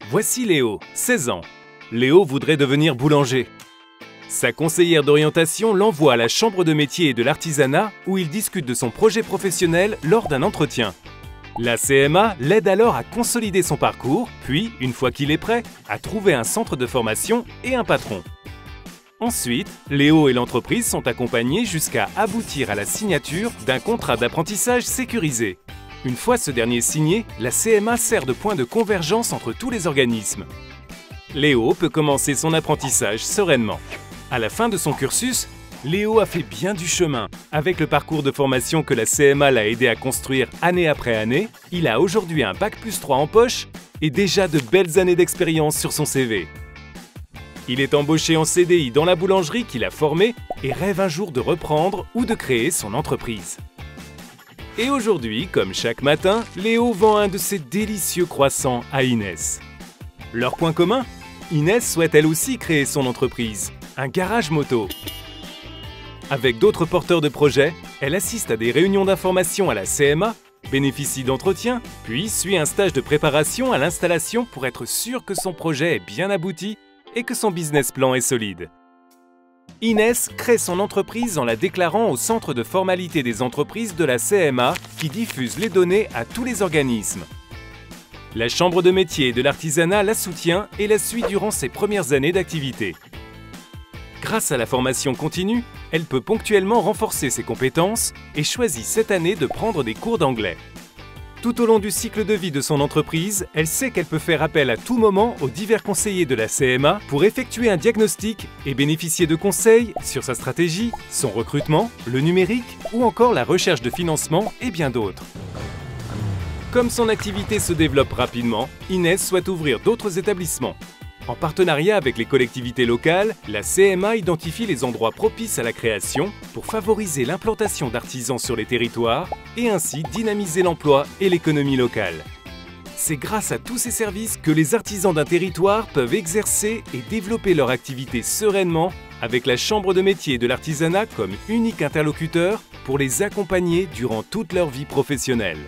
Voici Léo, 16 ans. Léo voudrait devenir boulanger. Sa conseillère d'orientation l'envoie à la chambre de métier et de l'artisanat où il discute de son projet professionnel lors d'un entretien. La CMA l'aide alors à consolider son parcours, puis, une fois qu'il est prêt, à trouver un centre de formation et un patron. Ensuite, Léo et l'entreprise sont accompagnés jusqu'à aboutir à la signature d'un contrat d'apprentissage sécurisé. Une fois ce dernier signé, la CMA sert de point de convergence entre tous les organismes. Léo peut commencer son apprentissage sereinement. À la fin de son cursus, Léo a fait bien du chemin. Avec le parcours de formation que la CMA l'a aidé à construire année après année, il a aujourd'hui un Bac+3 en poche et déjà de belles années d'expérience sur son CV. Il est embauché en CDI dans la boulangerie qu'il a formée et rêve un jour de reprendre ou de créer son entreprise. Et aujourd'hui, comme chaque matin, Léo vend un de ses délicieux croissants à Inès. Leur point commun ? Inès souhaite elle aussi créer son entreprise, un garage moto. Avec d'autres porteurs de projets, elle assiste à des réunions d'information à la CMA, bénéficie d'entretiens, puis suit un stage de préparation à l'installation pour être sûr que son projet est bien abouti et que son business plan est solide. Inès crée son entreprise en la déclarant au Centre de formalité des entreprises de la CMA qui diffuse les données à tous les organismes. La Chambre de métier et de l'artisanat la soutient et la suit durant ses premières années d'activité. Grâce à la formation continue, elle peut ponctuellement renforcer ses compétences et choisit cette année de prendre des cours d'anglais. Tout au long du cycle de vie de son entreprise, elle sait qu'elle peut faire appel à tout moment aux divers conseillers de la CMA pour effectuer un diagnostic et bénéficier de conseils sur sa stratégie, son recrutement, le numérique ou encore la recherche de financement et bien d'autres. Comme son activité se développe rapidement, Inès souhaite ouvrir d'autres établissements. En partenariat avec les collectivités locales, la CMA identifie les endroits propices à la création pour favoriser l'implantation d'artisans sur les territoires et ainsi dynamiser l'emploi et l'économie locale. C'est grâce à tous ces services que les artisans d'un territoire peuvent exercer et développer leur activité sereinement avec la Chambre de métier et de l'artisanat comme unique interlocuteur pour les accompagner durant toute leur vie professionnelle.